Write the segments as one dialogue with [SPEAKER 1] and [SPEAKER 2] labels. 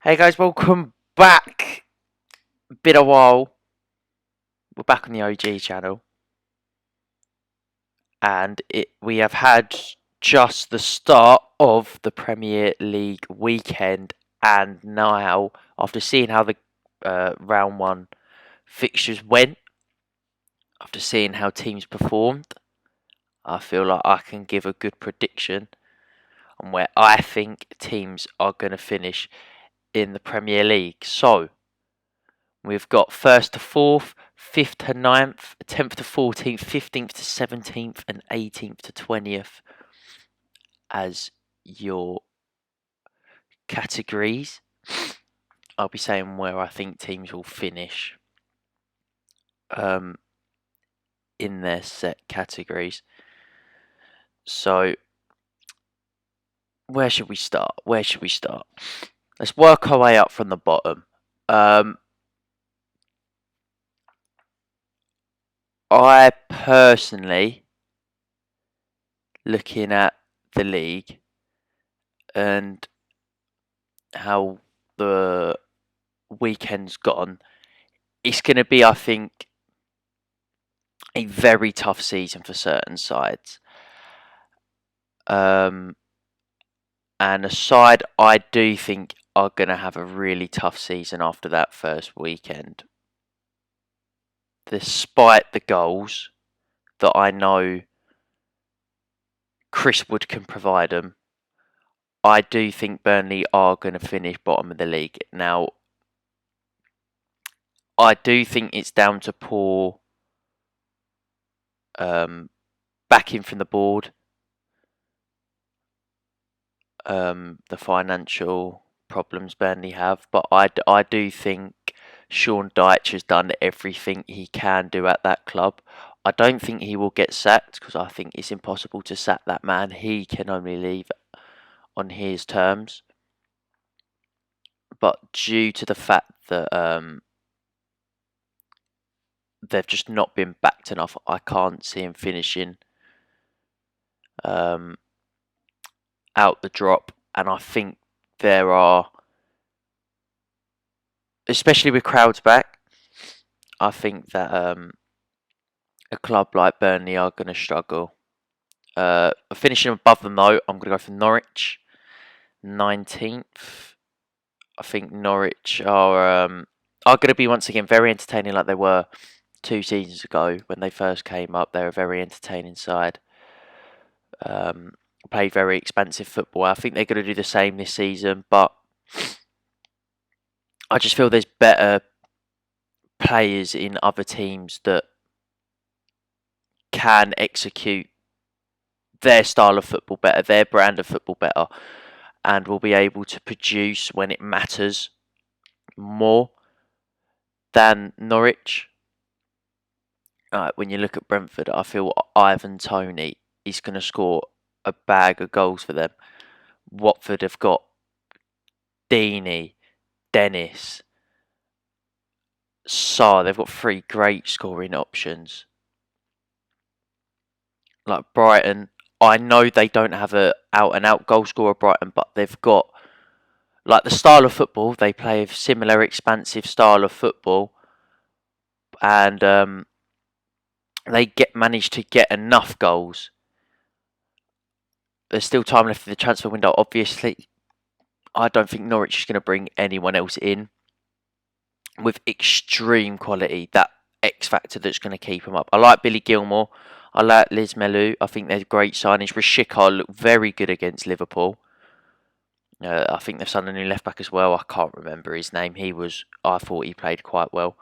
[SPEAKER 1] Hey guys, welcome back. Been a while. We're back on the OG channel, and we have had just the start of the Premier League weekend, and now after seeing how the round one fixtures went, after seeing how teams performed, I feel like I can give a good prediction on where I think teams are going to finish in the Premier League. So we've got first to fourth, fifth to ninth, 10th to 14th, 15th to 17th, and 18th to 20th as your categories. I'll be saying where I think teams will finish um, in their set categories. So, where should we start? Let's work our way up from the bottom. I personally, looking at the league and how the weekend's gone, it's going to be, I think, a very tough season for certain sides. And a side I do think are going to have a really tough season after that first weekend. Despite the goals that I know Chris Wood can provide them, I do think Burnley are going to finish bottom of the league. Now, I do think it's down to poor backing from the board, the financial problems Burnley have, but I do think Sean Dyche has done everything he can do at that club. I don't think he will get sacked because I think it's impossible to sack that man. He can only leave on his terms. But due to the fact that they've just not been backed enough, I can't see him finishing out the drop. And I think there are, especially with crowds back, I think that a club like Burnley are going to struggle. Finishing above them though, I'm going to go for Norwich, 19th. I think Norwich are going to be once again very entertaining, like they were 2 seasons ago when they first came up. They're a very entertaining side. Played very expansive football. I think they're going to do the same this season, but I just feel there's better players in other teams that can execute their style of football better, their brand of football better, and will be able to produce when it matters more than Norwich. When you look at Brentford, I feel Ivan Toney is going to score a bag of goals for them. Watford have got Deeney, Dennis, Sarr. They've got three great scoring options. Like Brighton, I know they don't have a out and out goal scorer, Brighton, but they've got like the style of football. They play a similar expansive style of football, and they manage to get enough goals. There's still time left in the transfer window. Obviously, I don't think Norwich is going to bring anyone else in with extreme quality. That X factor that's going to keep them up. I like Billy Gilmore. I like Liz Melu. I think they're great signings. Rashikar looked very good against Liverpool. I think they've signed a new left back as well. I can't remember his name. I thought he played quite well.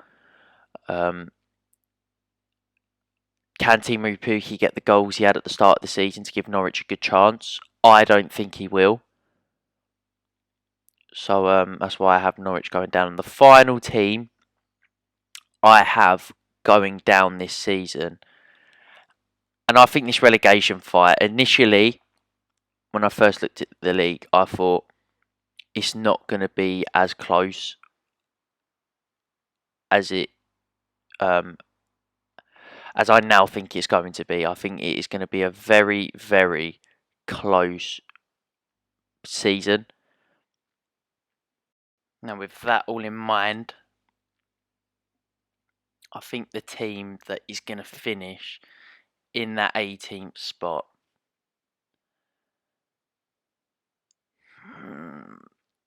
[SPEAKER 1] Can Teemu Pukki get the goals he had at the start of the season to give Norwich a good chance? I don't think he will. So that's why I have Norwich going down. And the final team I have going down this season, and I think this relegation fight, initially, when I first looked at the league, I thought it's not going to be as close as it as I now think it's going to be. I think it is going to be a very, very close season. Now, with that all in mind, I think the team that is going to finish in that 18th spot,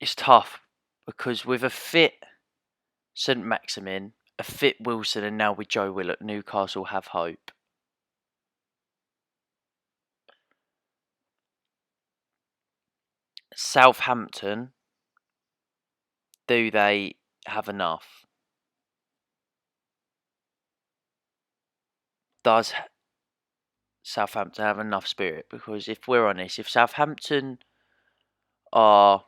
[SPEAKER 1] it's tough because with a fit St Maximin, a fit Wilson, and now with Joe Willock, Newcastle have hope. Southampton, do they have enough? Does Southampton have enough spirit? Because if we're honest, if Southampton are,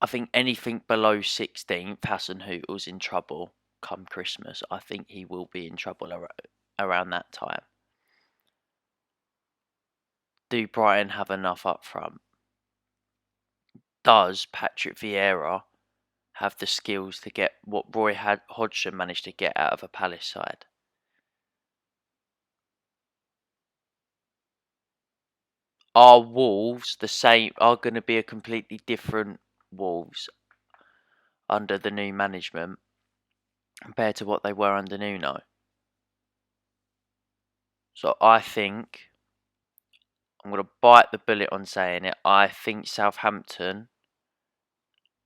[SPEAKER 1] I think anything below 16th, Hasenhüttl's in trouble come Christmas. I think he will be in trouble around that time. Do Brighton have enough up front? Does Patrick Vieira have the skills to get what Roy Hodgson managed to get out of a Palace side? Are Wolves the same? Are going to be a completely different Wolves under the new management compared to what they were under Nuno? So I think I'm going to bite the bullet on saying it. I think Southampton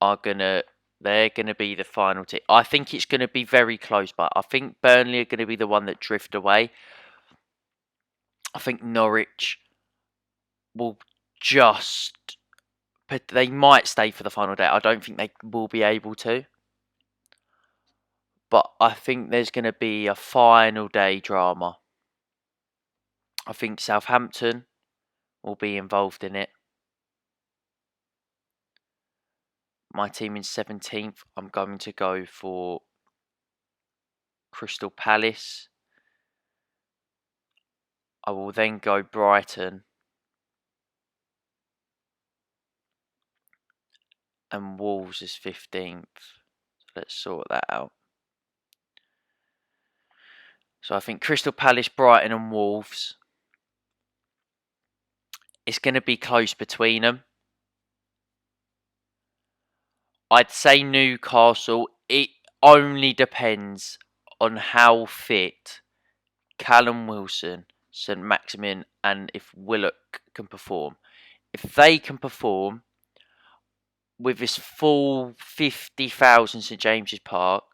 [SPEAKER 1] they're gonna be the final team. I think it's going to be very close, but I think Burnley are going to be the one that drift away. I think Norwich will just, but they might stay for the final day. I don't think they will be able to. But I think there's going to be a final day drama. I think Southampton will be involved in it. My team in 17th, I'm going to go for Crystal Palace. I will then go Brighton and Wolves as 15th. Let's sort that out. So I think Crystal Palace, Brighton and Wolves. It's going to be close between them. I'd say Newcastle. It only depends on how fit Callum Wilson, St Maximin and if Willock can perform. If they can perform with this full 50,000 St James's Park,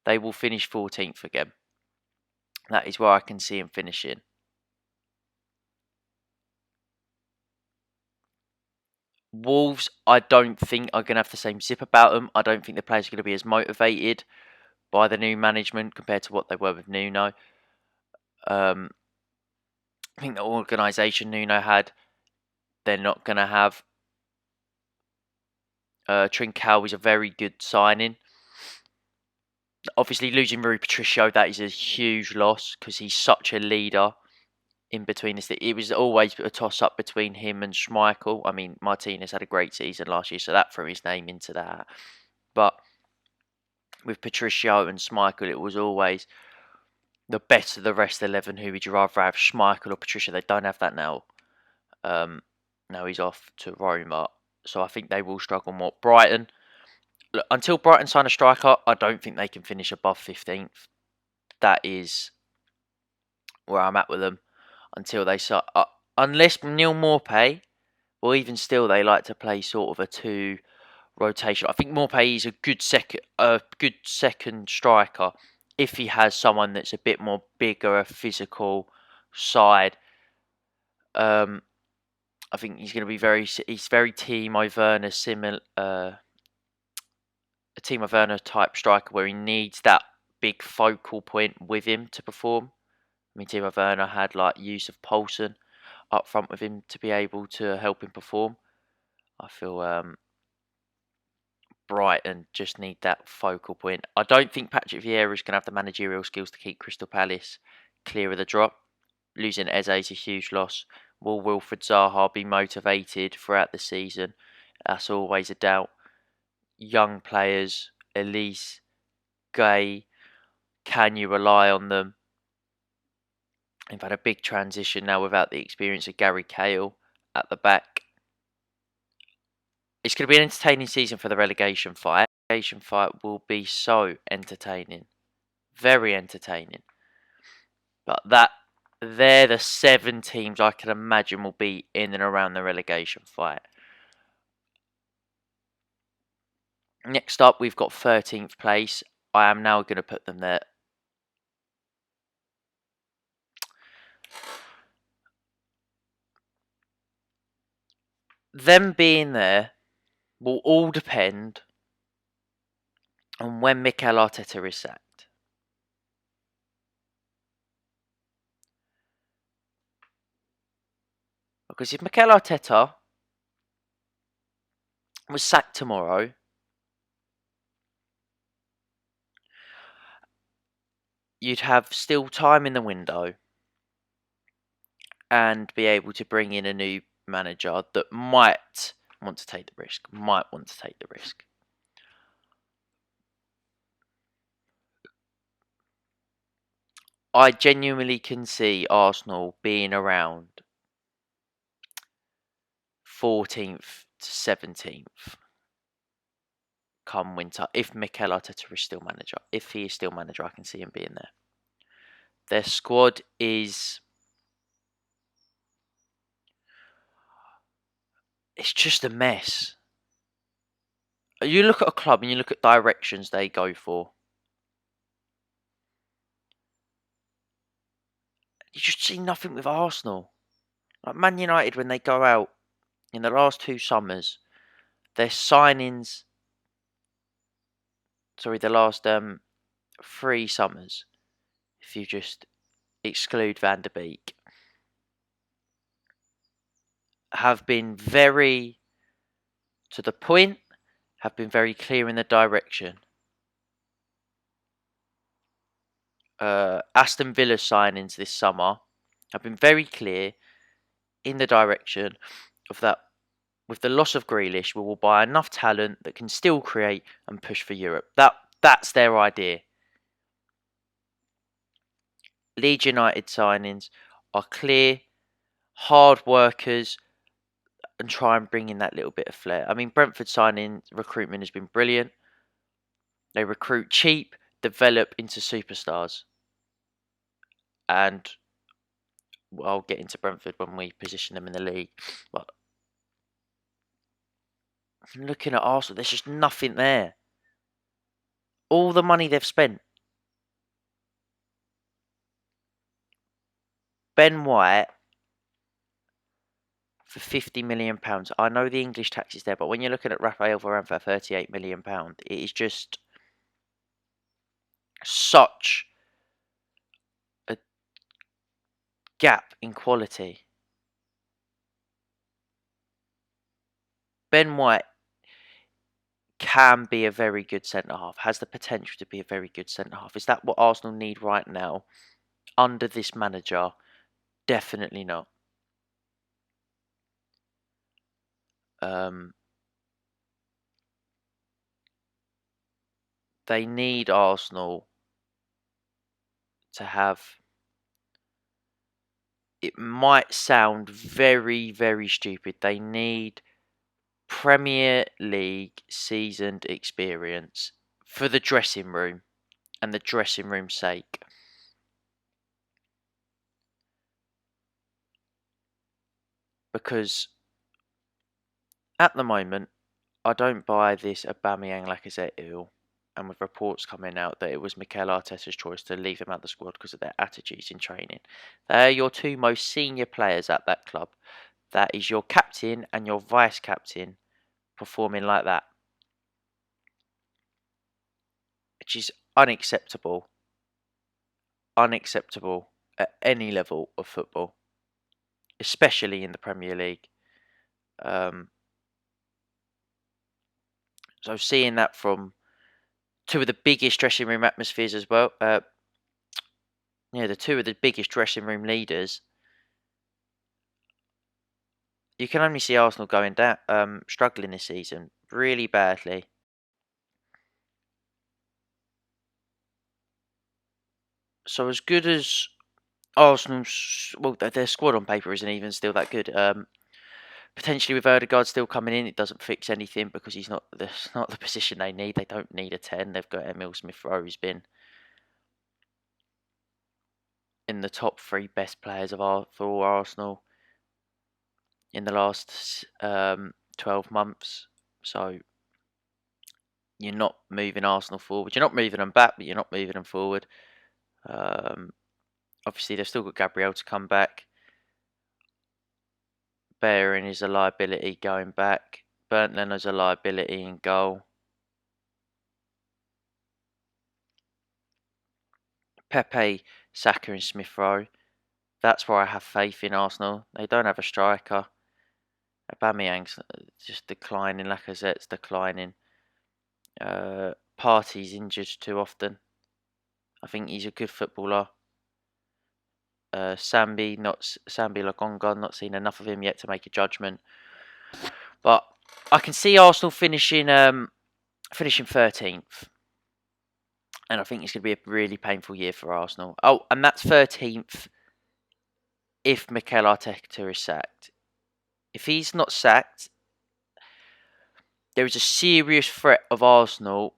[SPEAKER 1] they will finish 14th again. That is where I can see them finishing. Wolves, I don't think are going to have the same zip about them. I don't think the players are going to be as motivated by the new management compared to what they were with Nuno. I think the organisation Nuno had, they're not going to have. Trincao is a very good signing. Obviously, losing Rui Patricio, that is a huge loss because he's such a leader in between this. It was always a toss-up between him and Schmeichel. I mean, Martinez had a great season last year, so that threw his name into that. But with Patricio and Schmeichel, it was always the best of the rest 11. Who would you rather have, Schmeichel or Patricio? They don't have that now. Now he's off to Roma. So I think they will struggle more. Brighton, look, until Brighton sign a striker, I don't think they can finish above 15th. That is where I'm at with them. Until they start, unless Neil Maupay, or even still, they like to play sort of a 2 rotation. I think Maupay is a good second striker if he has someone that's a bit more bigger, a physical side. I think he's going to be he's very Timo Werner similar, a Timo Werner type striker where he needs that big focal point with him to perform. I mean, Timo Werner had like use of Poulsen up front with him to be able to help him perform. I feel Brighton just need that focal point. I don't think Patrick Vieira is going to have the managerial skills to keep Crystal Palace clear of the drop. Losing Eze is a huge loss. Will Wilfred Zaha be motivated throughout the season? That's always a doubt. Young players, Elise, Gay, can you rely on them? They've had a big transition now without the experience of Gary Cahill at the back. It's going to be an entertaining season for the relegation fight. The relegation fight will be so entertaining. Very entertaining. But they're the 7 teams I can imagine will be in and around the relegation fight. Next up, we've got 13th place. I am now going to put them there. Them being there will all depend on when Mikel Arteta is sacked. Because if Mikel Arteta was sacked tomorrow, you'd have still time in the window and be able to bring in a new manager that might want to take the risk. I genuinely can see Arsenal being around 14th to 17th come winter if Mikel Arteta is still manager. If he is still manager, I can see him being there. Their squad is... it's just a mess. You look at a club and you look at directions they go for. You just see nothing with Arsenal. Like Man United, when they go out in the last 2 summers, their signings... sorry, the last 3 summers, if you just exclude Van der Beek, have been very to the point, have been very clear in the direction. Aston Villa signings this summer have been very clear in the direction of that. With the loss of Grealish, we will buy enough talent that can still create and push for Europe. That's their idea. Leeds United signings are clear, hard workers, and try and bring in that little bit of flair. I mean, Brentford signing recruitment has been brilliant. They recruit cheap, develop into superstars. And I'll get into Brentford when we position them in the league. But looking at Arsenal, there's just nothing there. All the money they've spent. Ben White for £50 million. I know the English tax is there, but when you're looking at Raphael Varane for £38 million, it is just such a gap in quality. Ben White can be a very good centre-half, has the potential to be a very good centre-half. Is that what Arsenal need right now under this manager? Definitely not. They need Arsenal to have... it might sound very, very stupid. They need Premier League seasoned experience for the dressing room and the dressing room's sake. Because at the moment, I don't buy this Aubameyang Lacazette deal, and with reports coming out that it was Mikel Arteta's choice to leave them out the squad because of their attitudes in training. They are your 2 most senior players at that club. That is your captain and your vice captain performing like that, which is unacceptable. Unacceptable at any level of football, especially in the Premier League. So seeing that from 2 of the biggest dressing room atmospheres as well, the 2 of the biggest dressing room leaders, you can only see Arsenal going down, struggling this season really badly. So as good as Arsenal's, well, their squad on paper isn't even still that good. Potentially with Odegaard still coming in, it doesn't fix anything because he's not the position they need. They don't need a 10. They've got Emil Smith-Rowe, who's been in the top 3 best players for Arsenal in the last 12 months. So you're not moving Arsenal forward. You're not moving them back, but you're not moving them forward. Obviously, they've still got Gabriel to come back. Bellerin is a liability going back. Bernd Leno's a liability in goal. Pepe, Saka and Smith-Rowe. That's where I have faith in Arsenal. They don't have a striker. Aubameyang's just declining. Lacazette's declining. Partey's injured too often. I think he's a good footballer. Sambi Lokonga, not seen enough of him yet to make a judgment. But I can see Arsenal finishing 13th. And I think it's going to be a really painful year for Arsenal. Oh, and that's 13th if Mikel Arteta is sacked. If he's not sacked, there is a serious threat of Arsenal.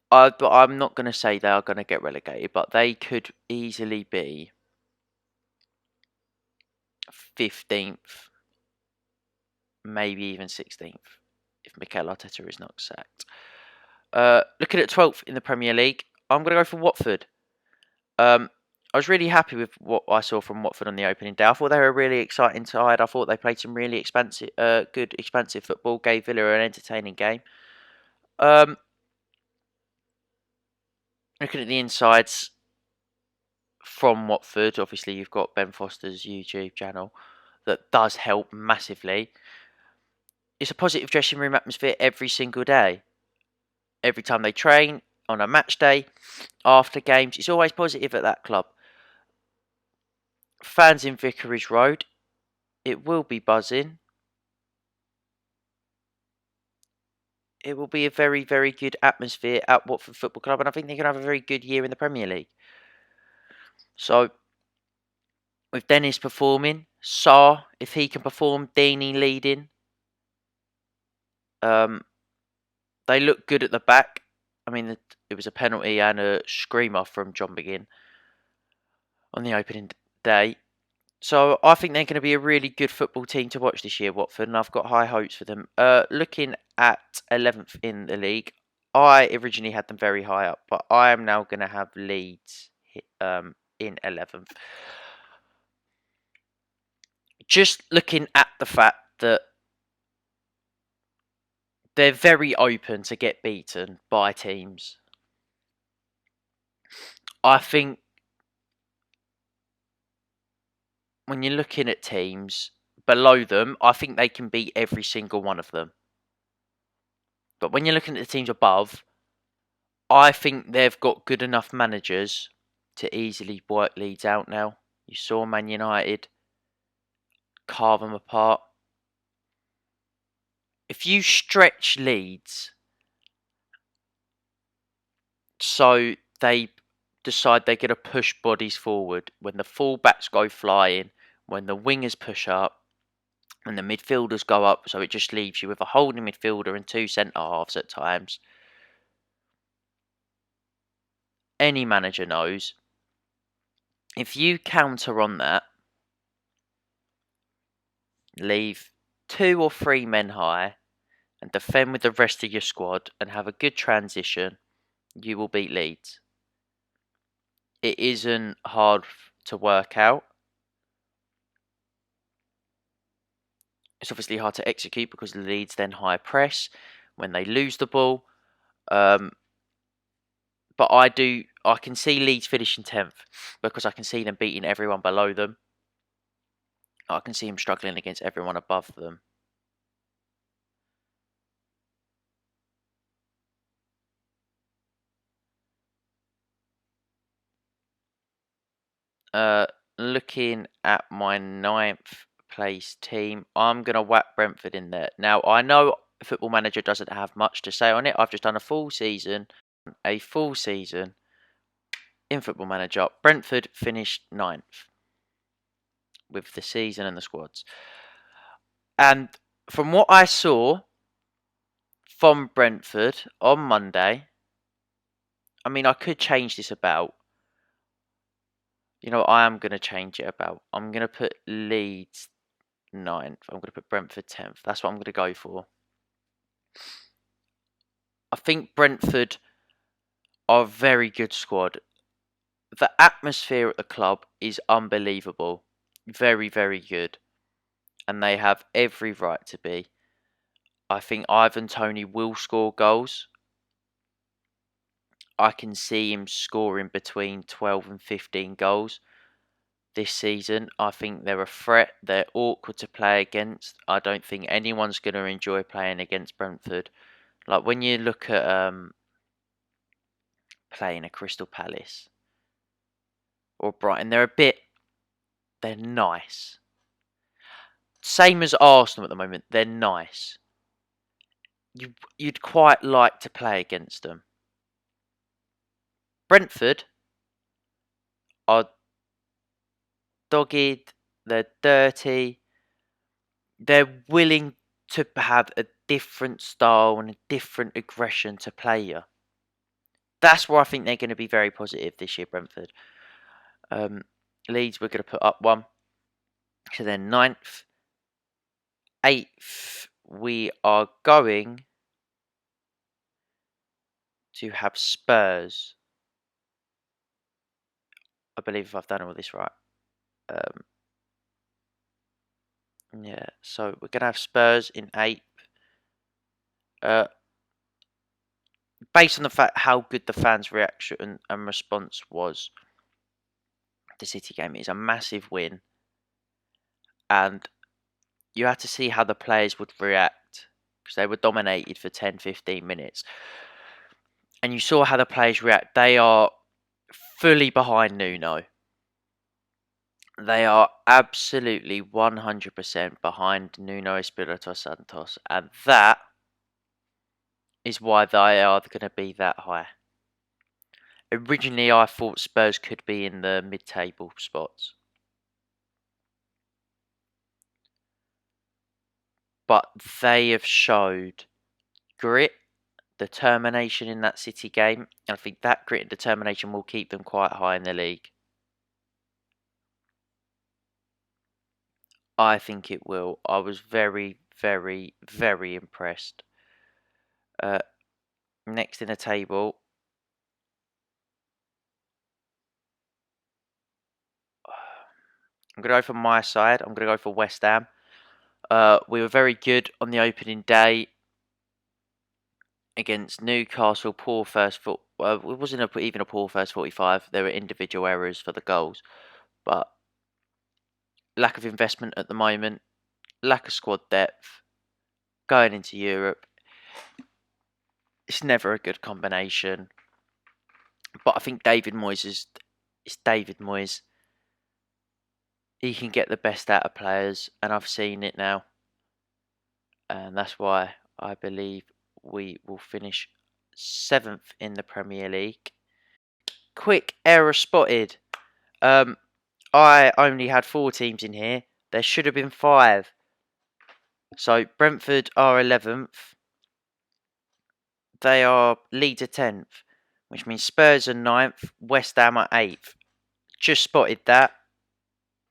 [SPEAKER 1] But I'm not going to say they are going to get relegated, but they could easily be 15th, maybe even 16th, if Mikel Arteta is not sacked. Looking at 12th in the Premier League, I'm going to go for Watford. I was really happy with what I saw from Watford on the opening day. I thought they were a really exciting side. I thought they played some really good, expansive football. Gave Villa an entertaining game. Looking at the insides from Watford, obviously you've got Ben Foster's YouTube channel that does help massively. It's a positive dressing room atmosphere every single day. Every time they train, on a match day, after games, it's always positive at that club. Fans in Vicarage Road, it will be buzzing. It will be a very, very good atmosphere at Watford Football Club, and I think they're going to have a very good year in the Premier League. So, with Dennis performing, Sarr, if he can perform, Deeney leading, they look good at the back. I mean, it was a penalty and a screamer from John McGinn on the opening day. So I think they're going to be a really good football team to watch this year, Watford, and I've got high hopes for them. Looking at 11th in the league, I originally had them very high up, but I am now going to have Leeds in 11th. Just looking at the fact that they're very open to get beaten by teams. I think when you're looking at teams below them, I think they can beat every single one of them. But when you're looking at the teams above, I think they've got good enough managers to easily work Leeds out now. You saw Man United carve them apart. If you stretch Leeds so they decide they're going to push bodies forward, when the full-backs go flying, when the wingers push up, and the midfielders go up, so it just leaves you with a holding midfielder and 2 centre-halves at times. Any manager knows, if you counter on that, leave 2 or 3 men high, and defend with the rest of your squad, and have a good transition, you will beat Leeds. It isn't hard to work out. It's obviously hard to execute because Leeds then high press when they lose the ball. But I can see Leeds finishing 10th because I can see them beating everyone below them. I can see them struggling against everyone above them. Looking at my 9th place team, I'm going to whack Brentford in there. Now, I know Football Manager doesn't have much to say on it. I've just done a full season in Football Manager. Brentford finished 9th with the season and the squads. And From what I saw from Brentford on Monday, I mean, I could change this about. I am going to change it about. I'm going to put Leeds ninth. I'm going to put Brentford 10th. That's what I'm going to go for. I think Brentford are a very good squad. The atmosphere at the club is unbelievable. Very, very good. And they have every right to be. I think Ivan Toney will score goals. I can see him scoring between 12 and 15 goals this season. I think they're a threat. They're awkward to play against. I don't think anyone's going to enjoy playing against Brentford. Like when you look at playing a Crystal Palace or Brighton, they're nice. Same as Arsenal at the moment, they're nice. You'd quite like to play against them. Brentford are dogged, they're dirty, they're willing to have a different style and a different aggression to play you. That's where I think they're going to be very positive this year, Brentford. Leeds, we're going to put up one. So then ninth. 8th, we are going to have Spurs. I believe if I've done all this right. Yeah, so we're going to have Spurs in 8th. Based on the fact how good the fans' reaction and response was, the City game is a massive win. And you had to see how the players would react because they were dominated for 10-15 minutes. And you saw how the players react. They are fully behind Nuno. They are absolutely 100% behind Nuno Espirito Santos. And that is why they are going to be that high. Originally, I thought Spurs could be in the mid-table spots. But they have showed grit, determination in that City game. And I think that grit and determination will keep them quite high in the league. I think it will. I was very, very, very impressed. Next in the table, I'm going to go for my side. I'm going to go for West Ham. We were very good on the opening day against Newcastle. Poor first foot. It wasn't even a poor first 45. There were individual errors for the goals, but lack of investment at the moment, lack of squad depth, going into Europe. It's never a good combination. But I think David Moyes it's David Moyes. He can get the best out of players, and I've seen it now. And that's why I believe we will finish 7th in the Premier League. Quick error spotted. I only had 4 teams in here. There should have been 5. So Brentford are 11th. They are Leeds are 10th, which means Spurs are 9th, West Ham are 8th. Just spotted that.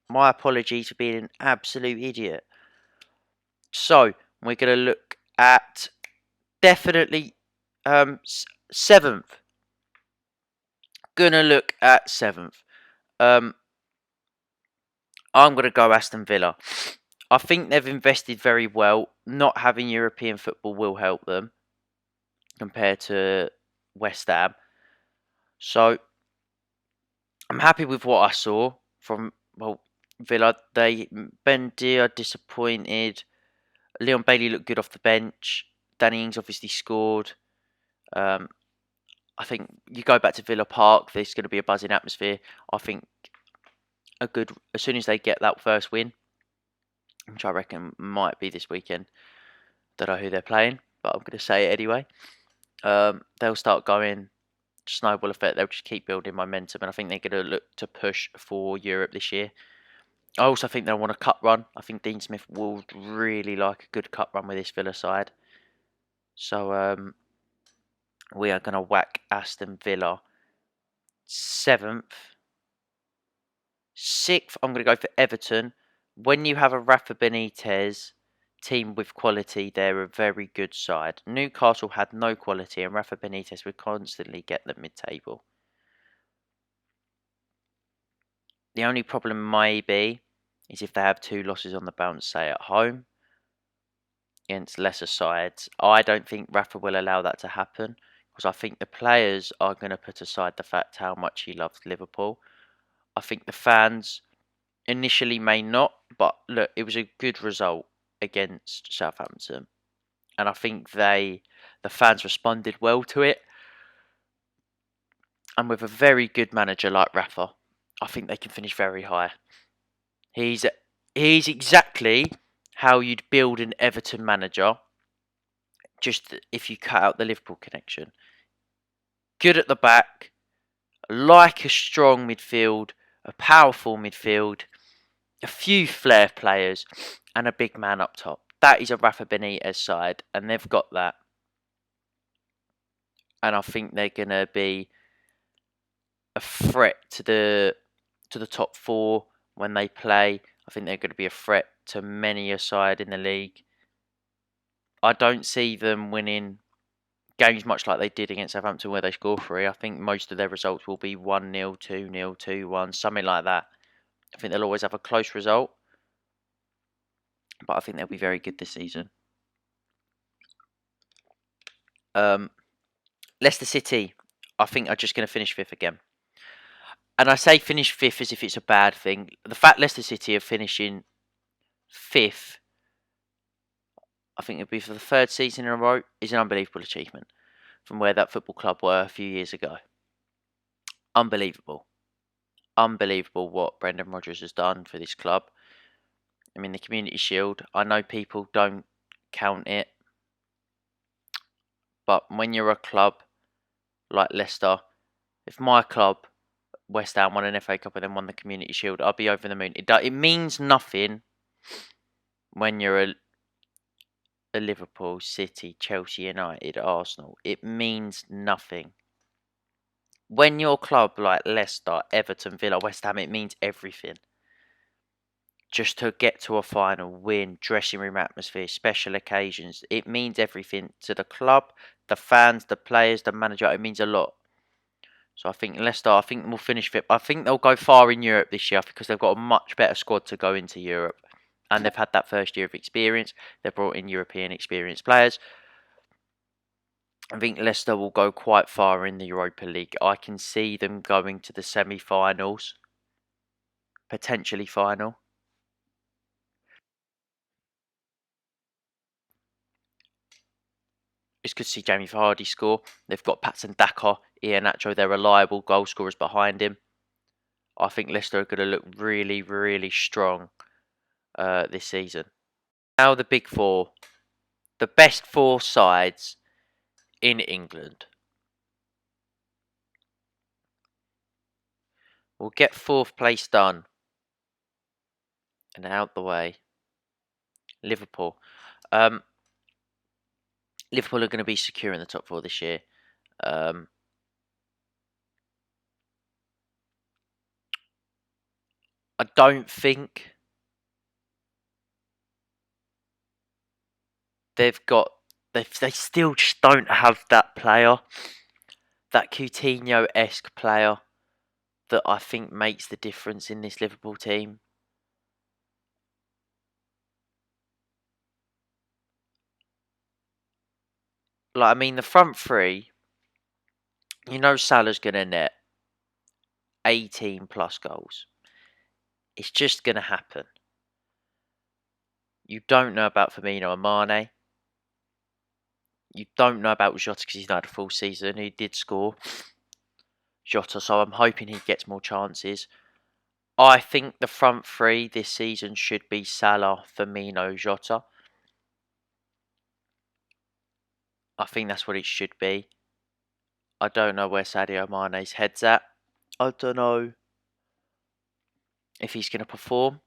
[SPEAKER 1] My apologies for being an absolute idiot. So we're going to look at definitely 7th. Gonna look at 7th. I'm going to go Aston Villa. I think they've invested very well. Not having European football will help them compared to West Ham. So I'm happy with what I saw from Villa. Ben Deer disappointed. Leon Bailey looked good off the bench. Danny Ings obviously scored. I think you go back to Villa Park, there's going to be a buzzing atmosphere. I think as soon as they get that first win, which I reckon might be this weekend. Don't know who they're playing, but I'm going to say it anyway. They'll start going snowball effect. They'll just keep building momentum, and I think they're going to look to push for Europe this year. I also think they'll want a cup run. I think Dean Smith will really like a good cup run with this Villa side. So we are going to whack Aston Villa 7th. 6th, I'm going to go for Everton. When you have a Rafa Benitez team with quality, they're a very good side. Newcastle had no quality, and Rafa Benitez would constantly get them mid-table. The only problem may be is if they have 2 losses on the bounce, say at home against lesser sides. I don't think Rafa will allow that to happen because I think the players are going to put aside the fact how much he loves Liverpool. I think the fans initially may not, but look, it was a good result against Southampton, and I think the fans responded well to it. And with a very good manager like Rafa, I think they can finish very high. He's exactly how you'd build an Everton manager, just if you cut out the Liverpool connection. Good at the back, like a strong midfield, a powerful midfield, a few flair players, and a big man up top. That is a Rafa Benitez side, and they've got that. And I think they're gonna be a threat to the top 4 when they play. I think they're going to be a threat to many a side in the league. I don't see them winning games much like they did against Southampton where they score 3. I think most of their results will be 1-0, 2-0, 2-1, something like that. I think they'll always have a close result, but I think they'll be very good this season. Leicester City, I think, are just going to finish 5th again. And I say finish 5th as if it's a bad thing. The fact Leicester City are finishing 5th, I think it'll be for the 3rd season in a row, is an unbelievable achievement from where that football club were a few years ago. Unbelievable. Unbelievable what Brendan Rodgers has done for this club. I mean, the Community Shield, I know people don't count it, but when you're a club like Leicester, if my club, West Ham, won an FA Cup and then won the Community Shield, I'll be over the moon. It means nothing when you're a Liverpool, City, Chelsea, United, Arsenal. It means nothing. When your club like Leicester, Everton, Villa, West Ham, it means everything. Just to get to a final, win, dressing room atmosphere, special occasions, it means everything to the club, the fans, the players, the manager. It means a lot. So I think Leicester, I think will finish 5th. I think they'll go far in Europe this year because they've got a much better squad to go into Europe. And they've had that first year of experience. They've brought in European experienced players. I think Leicester will go quite far in the Europa League. I can see them going to the semi-finals, potentially final. It's good to see Jamie Vardy score. They've got Patson Daka, Iheanacho, they're reliable goal scorers behind him. I think Leicester are going to look really, really strong this season. Now the big 4, the best 4 sides in England. We'll get 4th place done and out the way. Liverpool. Liverpool are going to be secure in the top 4 this year. I don't think they still just don't have that player, that Coutinho-esque player that I think makes the difference in this Liverpool team. Like, I mean, the front 3, you know Salah's going to net 18 plus goals. It's just going to happen. You don't know about Firmino and Mane. You don't know about Jota because he's not had a full season. He did score, Jota, so I'm hoping he gets more chances. I think the front 3 this season should be Salah, Firmino, Jota. I think that's what it should be. I don't know where Sadio Mane's head's at. I don't know if he's going to perform.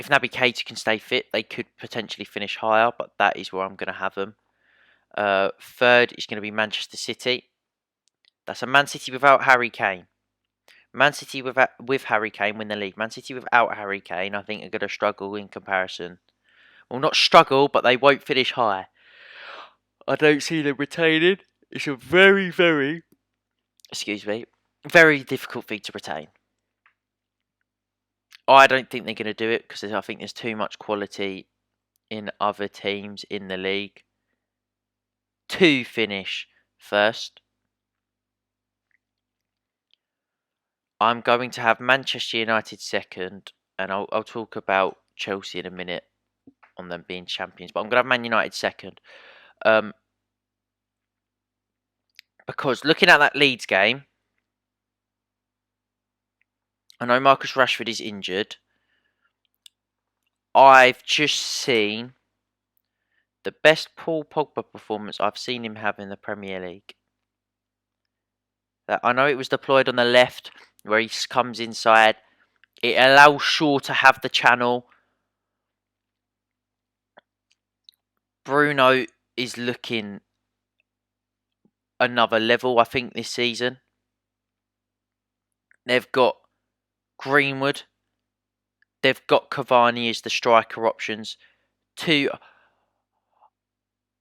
[SPEAKER 1] If Naby Keita can stay fit, they could potentially finish higher, but that is where I'm going to have them. Third is going to be Manchester City. That's a Man City without Harry Kane. Man City with Harry Kane win the league. Man City without Harry Kane, I think, are going to struggle in comparison. Well, not struggle, but they won't finish high. I don't see them retaining. It's a very, very, very difficult thing to retain. I don't think they're going to do it because I think there's too much quality in other teams in the league to finish first. I'm going to have Manchester United second, and I'll talk about Chelsea in a minute on them being champions. But I'm going to have Man United second. Because looking at that Leeds game, I know Marcus Rashford is injured. I've just seen the best Paul Pogba performance I've seen him have in the Premier League. I know it was deployed on the left where he comes inside. It allows Shaw to have the channel. Bruno is looking another level, I think, this season. They've got Greenwood. They've got Cavani as the striker options. I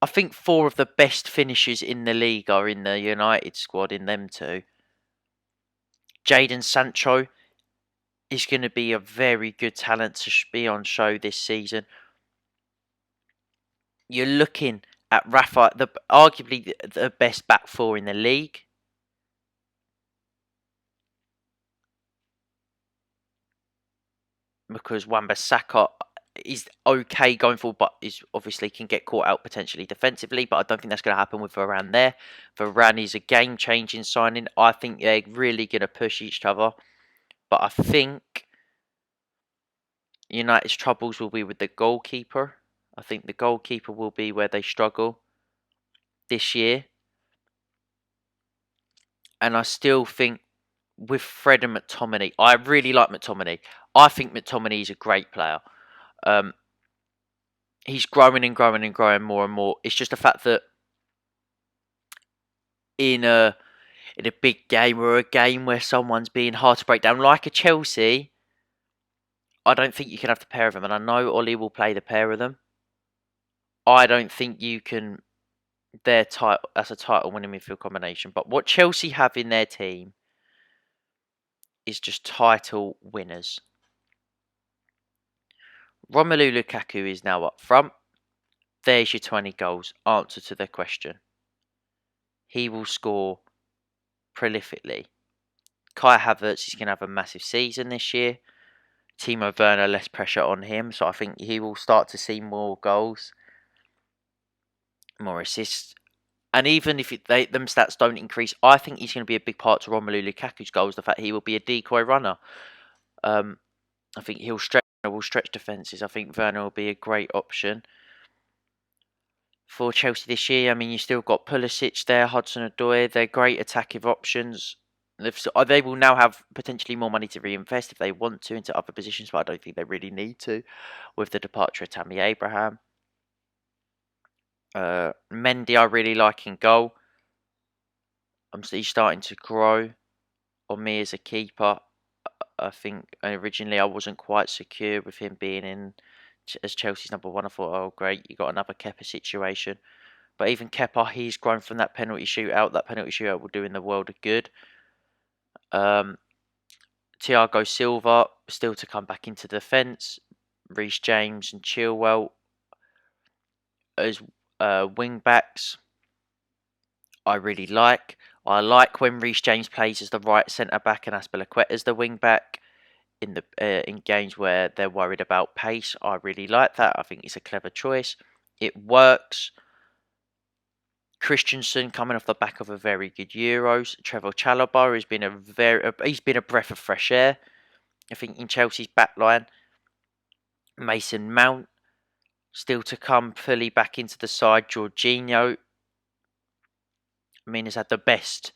[SPEAKER 1] think 4 of the best finishers in the league are in the United squad, in them two. Jadon Sancho is going to be a very good talent to be on show this season. You're looking at Rafa, arguably the best back 4 in the league. Because Wan-Bissaka is okay going forward, but is obviously can get caught out potentially defensively. But I don't think that's going to happen with Varane there. Varane is a game-changing signing. I think they're really going to push each other. But I think United's troubles will be with the goalkeeper. I think the goalkeeper will be where they struggle this year. And I still think with Fred and McTominay, I really like McTominay. I think McTominay is a great player. He's growing and growing and growing more and more. It's just the fact that in a big game or a game where someone's being hard to break down, like a Chelsea, I don't think you can have the pair of them. And I know Ollie will play the pair of them. I don't think you can. That's a title-winning midfield combination. But what Chelsea have in their team is just title winners. Romelu Lukaku is now up front. There's your 20 goals. Answer to the question. He will score prolifically. Kai Havertz is going to have a massive season this year. Timo Werner, less pressure on him. So I think he will start to see more goals, more assists. And even if them stats don't increase, I think he's going to be a big part to Romelu Lukaku's goals. The fact he will be a decoy runner. I think he'll stretch defences. I think Werner will be a great option for Chelsea this year. I mean, you still got Pulisic there, Hudson-Odoi. They're great attacking options. They will now have potentially more money to reinvest if they want to into other positions, but I don't think they really need to with the departure of Tammy Abraham. Mendy, I really like in goal. He's starting to grow on me as a keeper. I think originally I wasn't quite secure with him being in as Chelsea's number 1. I thought, oh great, you got another Kepa situation. But even Kepa, he's grown from that penalty shootout. That penalty shootout will do in the world of good. Thiago Silva still to come back into defence. Reece James and Chilwell as wing backs. I really like. I like when Reece James plays as the right centre back and Azpilicueta as the wing back in games where they're worried about pace. I really like that. I think it's a clever choice. It works. Christensen coming off the back of a very good Euros. Trevor Chalobah has been he's been a breath of fresh air. I think in Chelsea's backline, Mason Mount still to come fully back into the side. Jorginho, I mean, he's had the best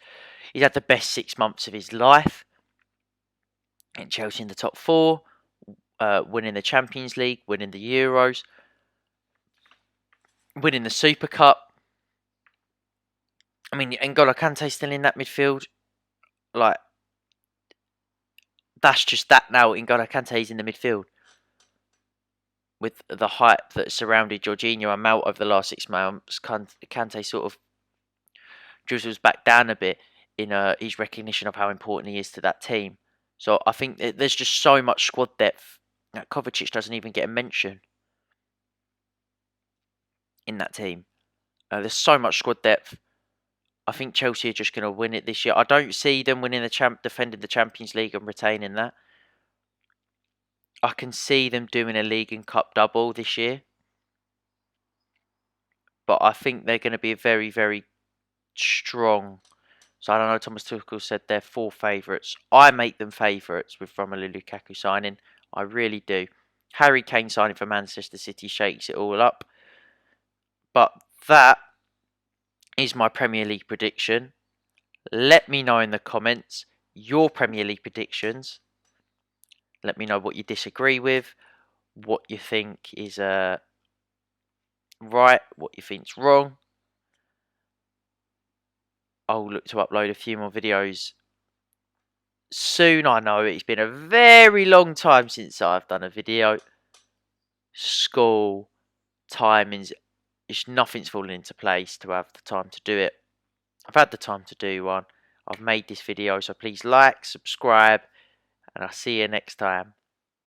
[SPEAKER 1] 6 months of his life. And Chelsea in the top 4. winning the Champions League, winning the Euros, winning the Super Cup. I mean, N'Golo Kante still in that midfield. Like, that's just that now. N'Golo Kante is in the midfield. With the hype that surrounded Jorginho and Mount over the last 6 months, Kante sort of drizzles back down a bit in his recognition of how important he is to that team. So I think there's just so much squad depth that Kovacic doesn't even get a mention in that team. There's so much squad depth. I think Chelsea are just going to win it this year. I don't see them winning defending the Champions League and retaining that. I can see them doing a League and Cup double this year. But I think they're going to be very, very strong. So I don't know, Thomas Tuchel said they're 4 favourites. I make them favourites with Romelu Lukaku signing. I really do. Harry Kane signing for Manchester City shakes it all up. But that is my Premier League prediction. Let me know in the comments your Premier League predictions. Let me know what you disagree with, what you think is right, what you think's wrong. I'll look to upload a few more videos soon. I know it's been a very long time since I've done a video. School, timings, nothing's fallen into place to have the time to do it. I've had the time to do one. I've made this video, so please like, subscribe, and I'll see you next time.